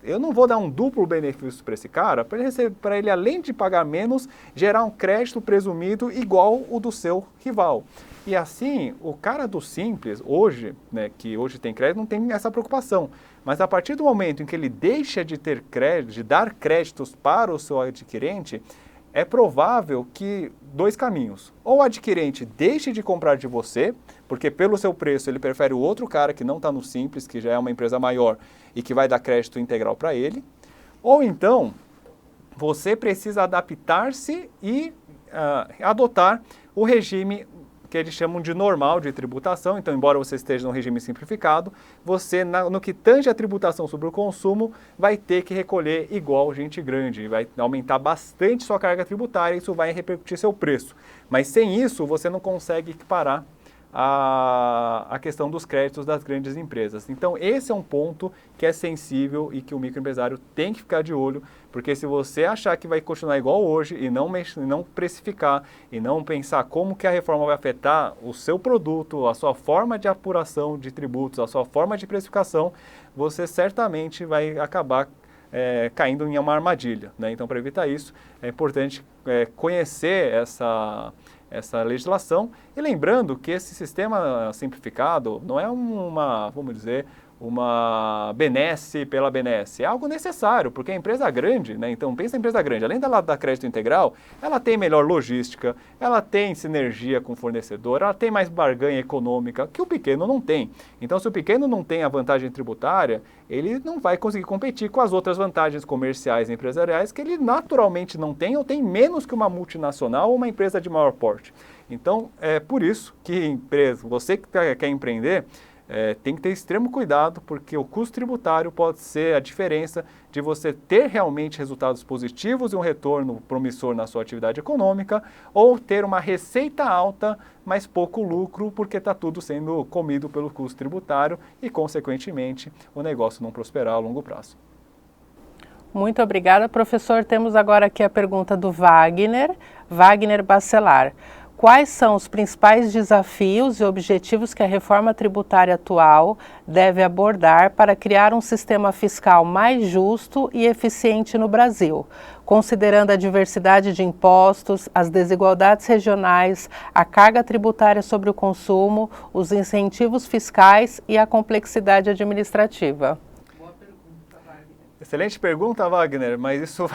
eu não vou dar um duplo benefício para esse cara, para ele, além de pagar menos, gerar um crédito presumido igual o do seu rival. E assim, o cara do Simples, hoje, né, que hoje tem crédito, não tem essa preocupação. Mas a partir do momento em que ele deixa de ter crédito, de dar créditos para o seu adquirente, é provável que dois caminhos. Ou o adquirente deixe de comprar de você, porque pelo seu preço ele prefere o outro cara que não está no Simples, que já é uma empresa maior e que vai dar crédito integral para ele. Ou então, você precisa adaptar-se e adotar o regime que eles chamam de normal de tributação. Então, embora você esteja no regime simplificado, você, no que tange a tributação sobre o consumo, vai ter que recolher igual gente grande, vai aumentar bastante sua carga tributária, isso vai repercutir seu preço. Mas sem isso, você não consegue equiparar a questão dos créditos das grandes empresas. Então, esse é um ponto que é sensível e que o microempresário tem que ficar de olho, porque se você achar que vai continuar igual hoje e não precificar e não pensar como que a reforma vai afetar o seu produto, a sua forma de apuração de tributos, a sua forma de precificação, você certamente vai acabar caindo em uma armadilha, né? Então, para evitar isso, é importante conhecer essa legislação e lembrando que esse sistema simplificado não é vamos dizer, uma benesse pela benesse, é algo necessário, porque a empresa grande, né? Então pensa em empresa grande, além dela dar crédito integral, ela tem melhor logística, ela tem sinergia com o fornecedor, ela tem mais barganha econômica, que o pequeno não tem. Então se o pequeno não tem a vantagem tributária, ele não vai conseguir competir com as outras vantagens comerciais e empresariais que ele naturalmente não tem ou tem menos que uma multinacional ou uma empresa de maior porte. Então é por isso que você que quer empreender, tem que ter extremo cuidado, porque o custo tributário pode ser a diferença de você ter realmente resultados positivos e um retorno promissor na sua atividade econômica, ou ter uma receita alta, mas pouco lucro, porque está tudo sendo comido pelo custo tributário e, consequentemente, o negócio não prosperar a longo prazo. Muito obrigada, professor. Temos agora aqui a pergunta do Wagner Bacelar. Quais são os principais desafios e objetivos que a reforma tributária atual deve abordar para criar um sistema fiscal mais justo e eficiente no Brasil, considerando a diversidade de impostos, as desigualdades regionais, a carga tributária sobre o consumo, os incentivos fiscais e a complexidade administrativa? Excelente pergunta, Wagner, mas isso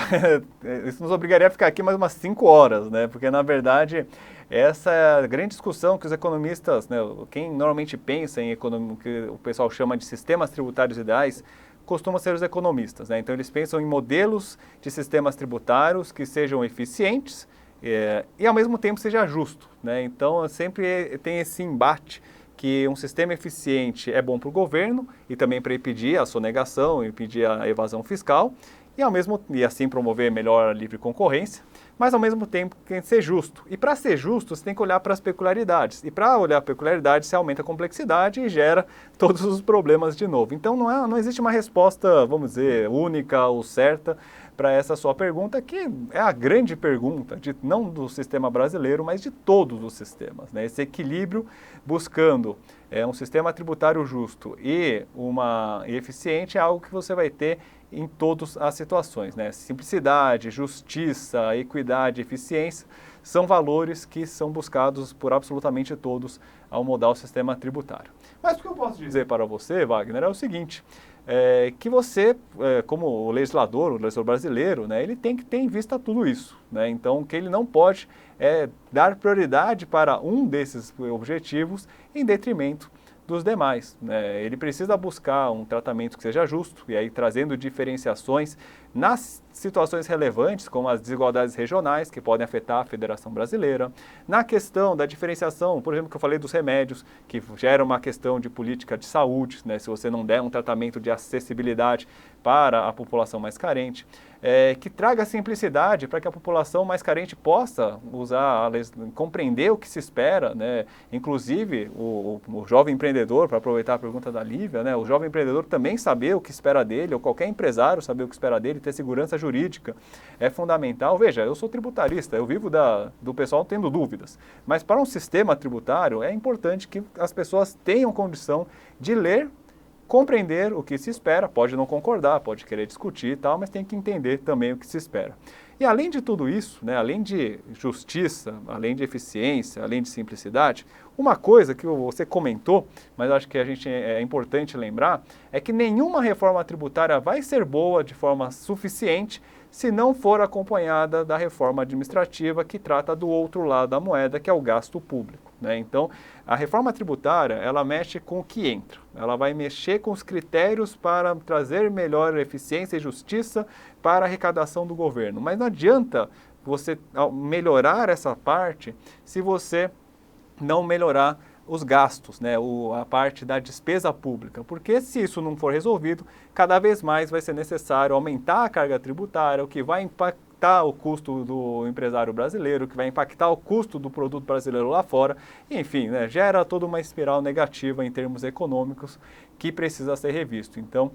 nos obrigaria a ficar aqui mais umas 5 horas, né? Porque, na verdade, essa é a grande discussão que os economistas, né, quem normalmente pensa em economia, que o pessoal chama de sistemas tributários ideais, costuma ser os economistas, né? Então, eles pensam em modelos de sistemas tributários que sejam eficientes e, ao mesmo tempo, seja justo, né? Então, sempre tem esse embate que um sistema eficiente é bom para o governo e também para impedir a sonegação, impedir a evasão fiscal e assim promover melhor a livre concorrência, mas ao mesmo tempo tem que ser justo. E para ser justo, você tem que olhar para as peculiaridades. E para olhar para a peculiaridade, você aumenta a complexidade e gera todos os problemas de novo. Então não existe uma resposta, vamos dizer, única ou certa para essa sua pergunta, que é a grande pergunta, não do sistema brasileiro, mas de todos os sistemas, né? Esse equilíbrio buscando um sistema tributário justo e eficiente é algo que você vai ter em todas as situações, né? Simplicidade, justiça, equidade, eficiência são valores que são buscados por absolutamente todos ao mudar o sistema tributário. Mas o que eu posso dizer para você, Wagner, é o seguinte, que você, como o legislador brasileiro, né, ele tem que ter em vista tudo isso, né? Então, que ele não pode dar prioridade para um desses objetivos em detrimento dos demais, né? Ele precisa buscar um tratamento que seja justo e aí trazendo diferenciações nas situações relevantes, como as desigualdades regionais, que podem afetar a Federação Brasileira, na questão da diferenciação, por exemplo, que eu falei dos remédios, que gera uma questão de política de saúde, né? Se você não der um tratamento de acessibilidade para a população mais carente, que traga simplicidade para que a população mais carente possa compreender o que se espera, né? Inclusive o jovem empreendedor, para aproveitar a pergunta da Lívia, né? O jovem empreendedor também saber o que espera dele, ou qualquer empresário saber o que espera dele, ter segurança jurídica é fundamental. Veja, eu sou tributarista, eu vivo do pessoal tendo dúvidas, mas para um sistema tributário é importante que as pessoas tenham condição de ler, compreender o que se espera, pode não concordar, pode querer discutir e tal, mas tem que entender também o que se espera. E além de tudo isso, né, além de justiça, além de eficiência, além de simplicidade, uma coisa que você comentou, mas acho que é importante lembrar, é que nenhuma reforma tributária vai ser boa de forma suficiente se não for acompanhada da reforma administrativa que trata do outro lado da moeda, que é o gasto público, né? Então, a reforma tributária, ela mexe com o que entra. Ela vai mexer com os critérios para trazer melhor eficiência e justiça para a arrecadação do governo. Mas não adianta você melhorar essa parte se você não melhorar os gastos, né, a parte da despesa pública, porque se isso não for resolvido, cada vez mais vai ser necessário aumentar a carga tributária, o que vai impactar o custo do empresário brasileiro, o que vai impactar o custo do produto brasileiro lá fora, enfim, né, gera toda uma espiral negativa em termos econômicos que precisa ser revisto. Então,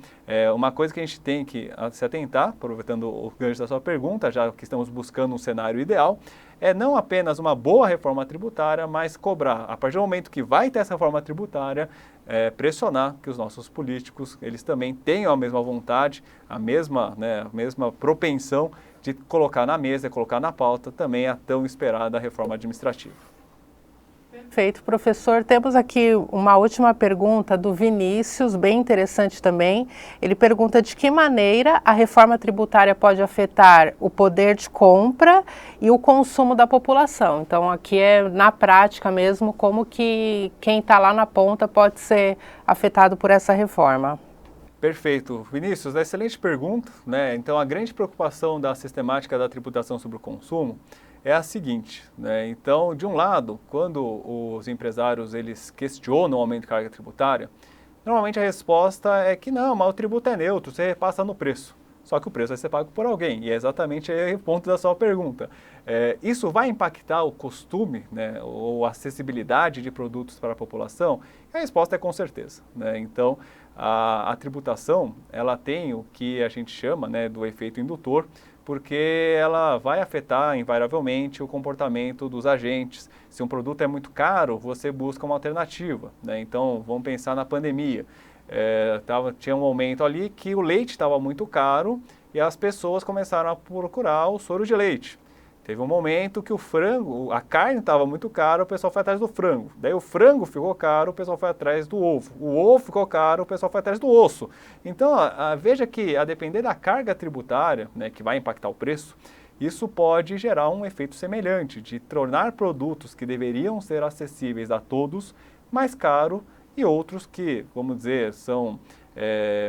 uma coisa que a gente tem que se atentar, aproveitando o gancho da sua pergunta, já que estamos buscando um cenário ideal, é não apenas uma boa reforma tributária, mas cobrar, a partir do momento que vai ter essa reforma tributária, pressionar que os nossos políticos, eles também tenham a mesma vontade, a mesma propensão de colocar na mesa, colocar na pauta também a tão esperada reforma administrativa. Perfeito, professor. Temos aqui uma última pergunta do Vinícius, bem interessante também. Ele pergunta de que maneira a reforma tributária pode afetar o poder de compra e o consumo da população. Então, aqui é na prática mesmo como que quem está lá na ponta pode ser afetado por essa reforma. Perfeito. Vinícius, excelente pergunta, né? Então, a grande preocupação da sistemática da tributação sobre o consumo é a seguinte, né? Então, de um lado, quando os empresários eles questionam o aumento de carga tributária, normalmente a resposta é que não, mas o tributo é neutro, você repassa no preço. Só que o preço vai ser pago por alguém, e é exatamente aí o ponto da sua pergunta. Isso vai impactar o costume, né, ou a acessibilidade de produtos para a população? A resposta é com certeza, né? Então, a tributação, ela tem o que a gente chama, né, do efeito indutor, porque ela vai afetar invariavelmente o comportamento dos agentes. Se um produto é muito caro, você busca uma alternativa, né? Então, vamos pensar na pandemia. Tinha um momento ali que o leite estava muito caro e as pessoas começaram a procurar o soro de leite. Teve um momento que a carne estava muito cara, o pessoal foi atrás do frango. Daí o frango ficou caro, o pessoal foi atrás do ovo. O ovo ficou caro, o pessoal foi atrás do osso. Então, veja que, a depender da carga tributária, né, que vai impactar o preço, isso pode gerar um efeito semelhante, de tornar produtos que deveriam ser acessíveis a todos mais caro e outros que, vamos dizer, são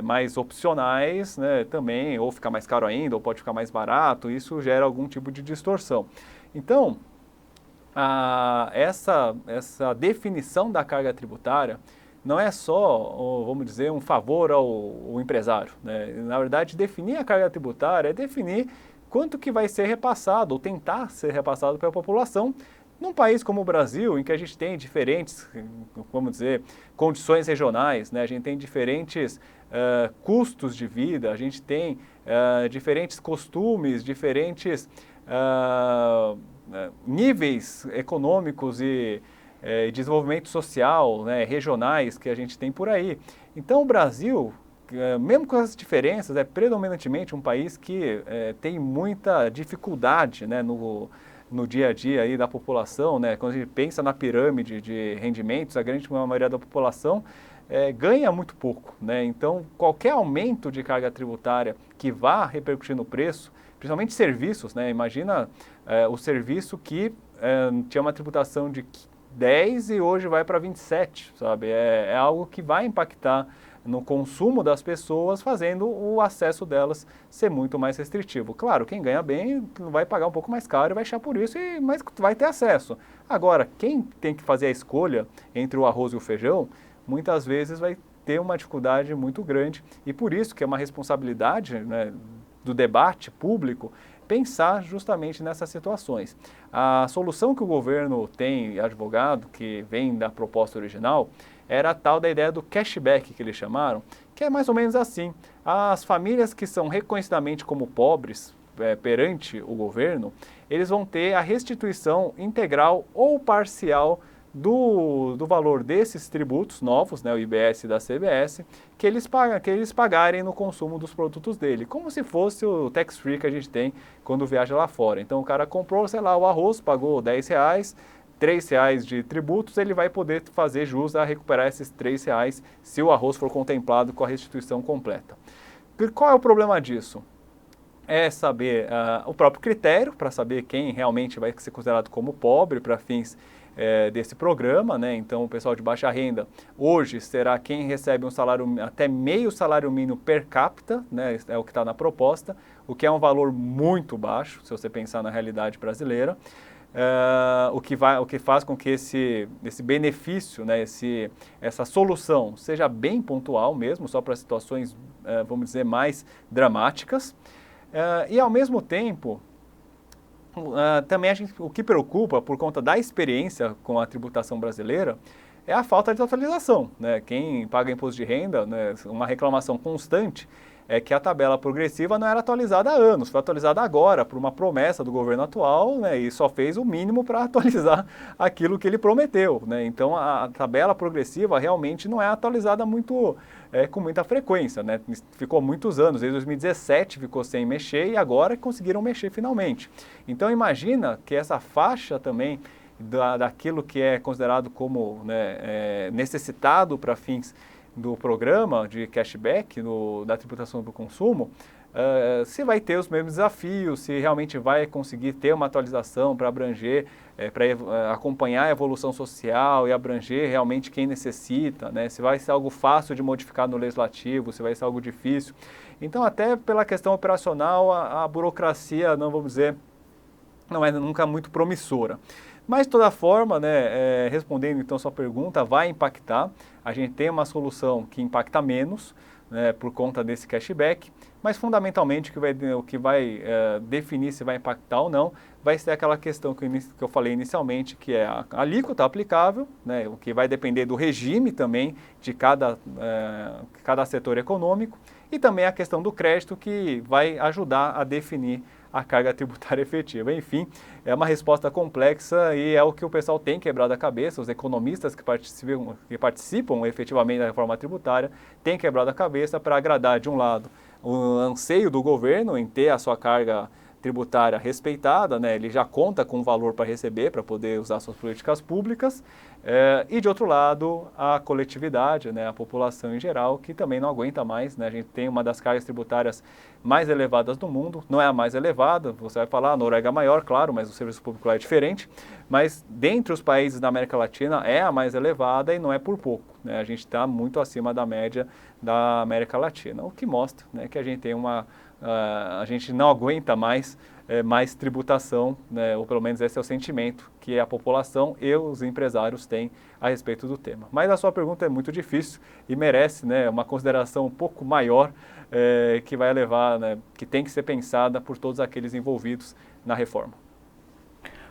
mais opcionais, né, também, ou ficar mais caro ainda, ou pode ficar mais barato, isso gera algum tipo de distorção. Então, essa definição da carga tributária não é só, vamos dizer, um favor ao empresário, né? Na verdade, definir a carga tributária é definir quanto que vai ser repassado, ou tentar ser repassado para a população, num país como o Brasil, em que a gente tem diferentes, vamos dizer, condições regionais, né? A gente tem diferentes custos de vida, a gente tem diferentes costumes, diferentes níveis econômicos e desenvolvimento social, né, regionais que a gente tem por aí. Então, o Brasil, mesmo com essas diferenças, é predominantemente um país que tem muita dificuldade, né, no dia a dia aí da população, né? Quando a gente pensa na pirâmide de rendimentos, a grande maioria da população ganha muito pouco, né? Então, qualquer aumento de carga tributária que vá repercutir no preço, principalmente serviços, né? Imagina o serviço que tinha uma tributação de 10 e hoje vai para 27, sabe? É algo que vai impactar no consumo das pessoas, fazendo o acesso delas ser muito mais restritivo. Claro, quem ganha bem vai pagar um pouco mais caro e vai achar por isso, mas vai ter acesso. Agora, quem tem que fazer a escolha entre o arroz e o feijão, muitas vezes vai ter uma dificuldade muito grande, e por isso que é uma responsabilidade, né, do debate público pensar justamente nessas situações. A solução que o governo tem advogado, que vem da proposta original, era a tal da ideia do cashback, que eles chamaram, que é mais ou menos assim: as famílias que são reconhecidamente como pobres perante o governo, eles vão ter a restituição integral ou parcial do valor desses tributos novos, né, o IBS e da CBS, que eles pagarem no consumo dos produtos dele, como se fosse o tax-free que a gente tem quando viaja lá fora. Então o cara comprou, sei lá, o arroz, pagou R$10, R$3 de tributos, ele vai poder fazer jus a recuperar esses R$3 se o arroz for contemplado com a restituição completa. E qual é o problema disso? É saber o próprio critério, para saber quem realmente vai ser considerado como pobre para fins desse programa, né? Então, o pessoal de baixa renda hoje será quem recebe um salário até meio salário mínimo per capita, né? É o que está na proposta, o que é um valor muito baixo, se você pensar na realidade brasileira. o que faz com que esse benefício, né, essa solução seja bem pontual mesmo, só para situações, vamos dizer, mais dramáticas. E ao mesmo tempo, também o que preocupa por conta da experiência com a tributação brasileira é a falta de atualização, né? Quem paga imposto de renda, né, uma reclamação constante é que a tabela progressiva não era atualizada há anos, foi atualizada agora por uma promessa do governo atual, né, e só fez o mínimo para atualizar aquilo que ele prometeu, né? Então a tabela progressiva realmente não é atualizada com muita frequência, né? Ficou muitos anos, desde 2017 ficou sem mexer e agora conseguiram mexer finalmente. Então imagina que essa faixa também daquilo que é considerado como, né, necessitado para fins do programa de cashback, da tributação do consumo, se vai ter os mesmos desafios, se realmente vai conseguir ter uma atualização para abranger, para acompanhar a evolução social e abranger realmente quem necessita, né? Se vai ser algo fácil de modificar no legislativo, se vai ser algo difícil. Então, até pela questão operacional, a burocracia, não vamos dizer, não é nunca muito promissora. Mas, de toda forma, né, respondendo então a sua pergunta, vai impactar. A gente tem uma solução que impacta menos, né, por conta desse cashback, mas fundamentalmente o que vai definir se vai impactar ou não vai ser aquela questão que eu falei inicialmente, que é a alíquota aplicável, né, o que vai depender do regime também de cada setor econômico, e também a questão do crédito, que vai ajudar a definir a carga tributária efetiva. Enfim, é uma resposta complexa e é o que o pessoal tem quebrado a cabeça, os economistas que participam efetivamente da reforma tributária têm quebrado a cabeça para agradar, de um lado, o anseio do governo em ter a sua carga tributária respeitada, né? Ele já conta com valor para receber, para poder usar suas políticas públicas, e de outro lado, a coletividade, né? A população em geral, que também não aguenta mais, né? A gente tem uma das cargas tributárias mais elevadas do mundo, não é a mais elevada, você vai falar, a Noruega é maior, claro, mas o serviço público lá é diferente, mas dentre os países da América Latina é a mais elevada e não é por pouco, né? A gente está muito acima da média da América Latina, o que mostra, né, que a gente tem a gente não aguenta mais tributação, né, ou pelo menos esse é o sentimento que a população e os empresários têm a respeito do tema. Mas a sua pergunta é muito difícil e merece, né, uma consideração um pouco maior, que vai levar, né, que tem que ser pensada por todos aqueles envolvidos na reforma.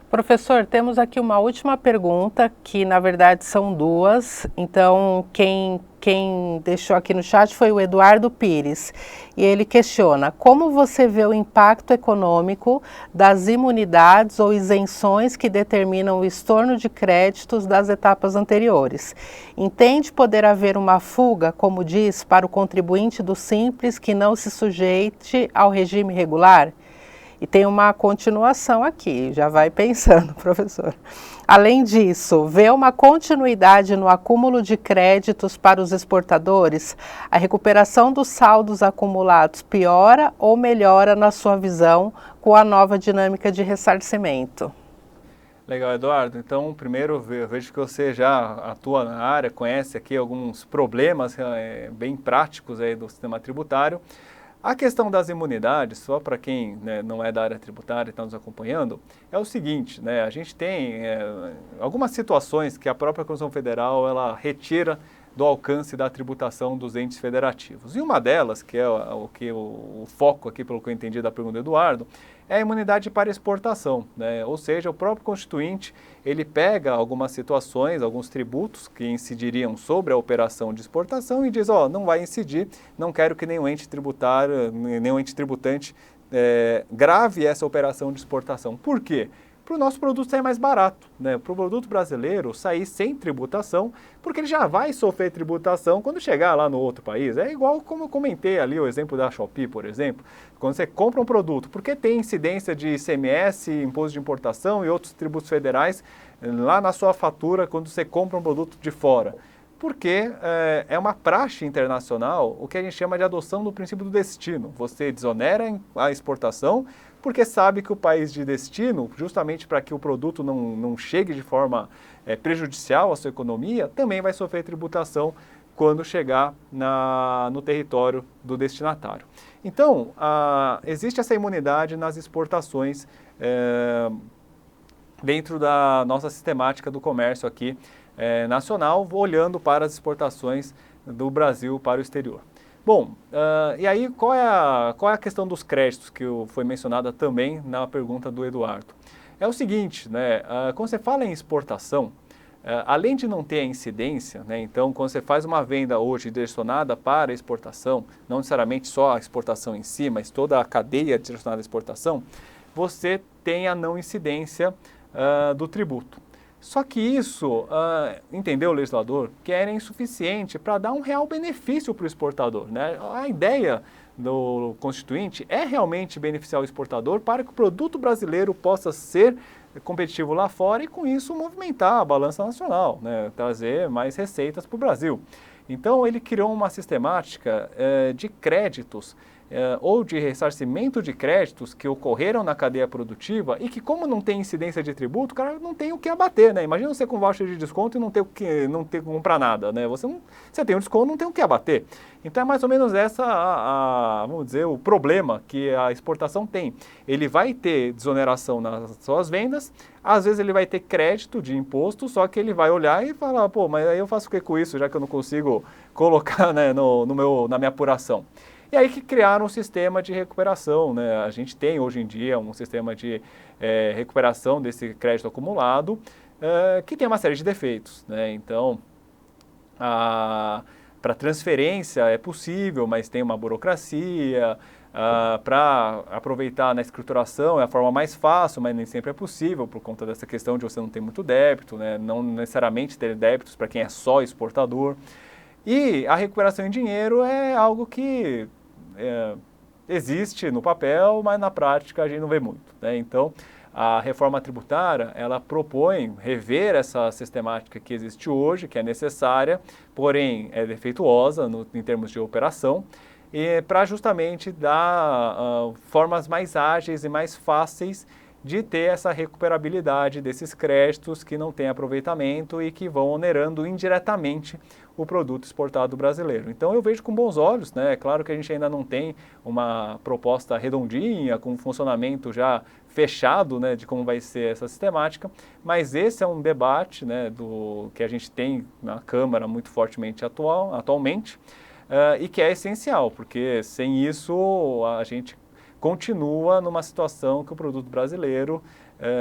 Professor, temos aqui uma última pergunta, que na verdade são duas. Então, quem deixou aqui no chat foi o Eduardo Pires. E ele questiona: como você vê o impacto econômico das imunidades ou isenções que determinam o estorno de créditos das etapas anteriores? Entende poder haver uma fuga, como diz, para o contribuinte do Simples que não se sujeite ao regime regular? E tem uma continuação aqui, já vai pensando, professor. Além disso, vê uma continuidade no acúmulo de créditos para os exportadores? A recuperação dos saldos acumulados piora ou melhora na sua visão com a nova dinâmica de ressarcimento? Legal, Eduardo. Então, primeiro, eu vejo que você já atua na área, conhece aqui alguns problemas bem práticos aí do sistema tributário. A questão das imunidades, só para quem, né, não é da área tributária e está nos acompanhando, é o seguinte, né, a gente tem algumas situações que a própria Constituição Federal ela retira do alcance da tributação dos entes federativos. E uma delas, que é o foco aqui, pelo que eu entendi da pergunta do Eduardo, é a imunidade para exportação, né? Ou seja, o próprio Constituinte, ele pega algumas situações, alguns tributos que incidiriam sobre a operação de exportação e diz, não vai incidir, não quero que nenhum ente tributário, nenhum ente tributante grave essa operação de exportação. Por quê? Para o nosso produto sair mais barato, né? Para o produto brasileiro sair sem tributação, porque ele já vai sofrer tributação quando chegar lá no outro país. É igual como eu comentei ali o exemplo da Shopee, por exemplo. Quando você compra um produto, porque tem incidência de ICMS, imposto de importação e outros tributos federais lá na sua fatura quando você compra um produto de fora. Porque é uma praxe internacional o que a gente chama de adoção do princípio do destino. Você desonera a exportação porque sabe que o país de destino, justamente para que o produto não chegue de forma prejudicial à sua economia, também vai sofrer tributação quando chegar no território do destinatário. Então, existe essa imunidade nas exportações dentro da nossa sistemática do comércio aqui nacional, olhando para as exportações do Brasil para o exterior. Bom, e aí qual é a questão dos créditos que foi mencionada também na pergunta do Eduardo? É o seguinte, né, quando você fala em exportação, além de não ter a incidência, né, então quando você faz uma venda hoje direcionada para a exportação, não necessariamente só a exportação em si, mas toda a cadeia direcionada à exportação, você tem a não incidência do tributo. Só que isso, entendeu, legislador, que era insuficiente para dar um real benefício para o exportador, né? A ideia do Constituinte é realmente beneficiar o exportador para que o produto brasileiro possa ser competitivo lá fora e, com isso, movimentar a balança nacional, né? Trazer mais receitas para o Brasil. Então, ele criou uma sistemática de créditos ou de ressarcimento de créditos que ocorreram na cadeia produtiva e que, como não tem incidência de tributo, o cara não tem o que abater, né? Imagina você com voucher de desconto e não ter que comprar nada, né? Você tem um desconto, não tem o que abater. Então é mais ou menos vamos dizer, o problema que a exportação tem. Ele vai ter desoneração nas suas vendas, às vezes ele vai ter crédito de imposto, só que ele vai olhar e falar, pô, mas aí eu faço o que com isso, já que eu não consigo colocar, né, na minha apuração. E aí que criaram um sistema de recuperação, né? A gente tem hoje em dia um sistema de recuperação desse crédito acumulado que tem uma série de defeitos, né? Então, para transferência é possível, mas tem uma burocracia. Para aproveitar na escrituração é a forma mais fácil, mas nem sempre é possível por conta dessa questão de você não ter muito débito, né? Não necessariamente ter débitos para quem é só exportador. E a recuperação em dinheiro é algo que existe no papel, mas na prática a gente não vê muito, né? Então, a reforma tributária, ela propõe rever essa sistemática que existe hoje, que é necessária, porém é defeituosa em termos de operação, e para justamente dar formas mais ágeis e mais fáceis de ter essa recuperabilidade desses créditos que não têm aproveitamento e que vão onerando indiretamente o produto exportado brasileiro. Então eu vejo com bons olhos, né? É claro que a gente ainda não tem uma proposta redondinha, com um funcionamento já fechado, né, de como vai ser essa sistemática, mas esse é um debate, né, que a gente tem na Câmara muito fortemente atualmente e que é essencial, porque sem isso a gente continua numa situação que o produto brasileiro,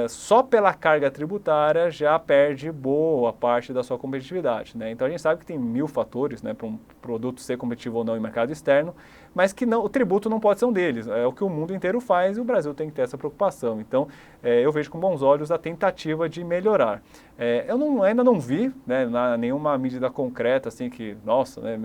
só pela carga tributária, já perde boa parte da sua competitividade, né? Então a gente sabe que tem 1000 fatores, né, para um produto ser competitivo ou não em mercado externo, mas que o tributo não pode ser um deles. É o que o mundo inteiro faz e o Brasil tem que ter essa preocupação. Então eu vejo com bons olhos a tentativa de melhorar. Eu ainda não vi, né, nenhuma medida concreta assim que, nossa, né,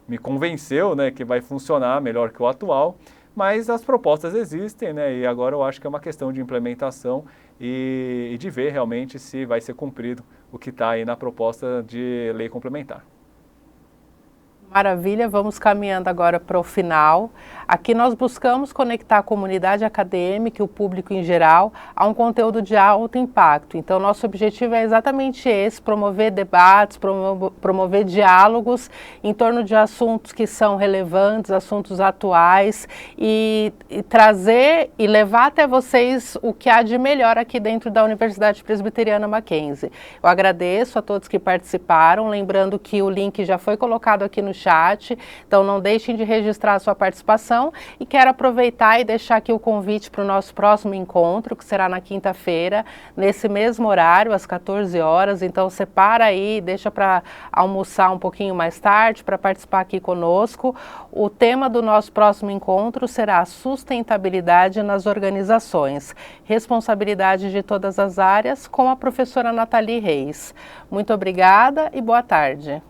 me convenceu, né, que vai funcionar melhor que o atual. Mas as propostas existem, né? E agora eu acho que é uma questão de implementação e de ver realmente se vai ser cumprido o que está aí na proposta de lei complementar. Maravilha, vamos caminhando agora para o final. Aqui nós buscamos conectar a comunidade acadêmica e o público em geral a um conteúdo de alto impacto. Então, nosso objetivo é exatamente esse, promover debates, promover diálogos em torno de assuntos que são relevantes, assuntos atuais e trazer e levar até vocês o que há de melhor aqui dentro da Universidade Presbiteriana Mackenzie. Eu agradeço a todos que participaram, lembrando que o link já foi colocado aqui no chat, então não deixem de registrar a sua participação e quero aproveitar e deixar aqui o convite para o nosso próximo encontro, que será na quinta-feira, nesse mesmo horário, às 14 horas, então separa aí, deixa para almoçar um pouquinho mais tarde, para participar aqui conosco. O tema do nosso próximo encontro será a sustentabilidade nas organizações, responsabilidade de todas as áreas, com a professora Nathalie Reis. Muito obrigada e boa tarde.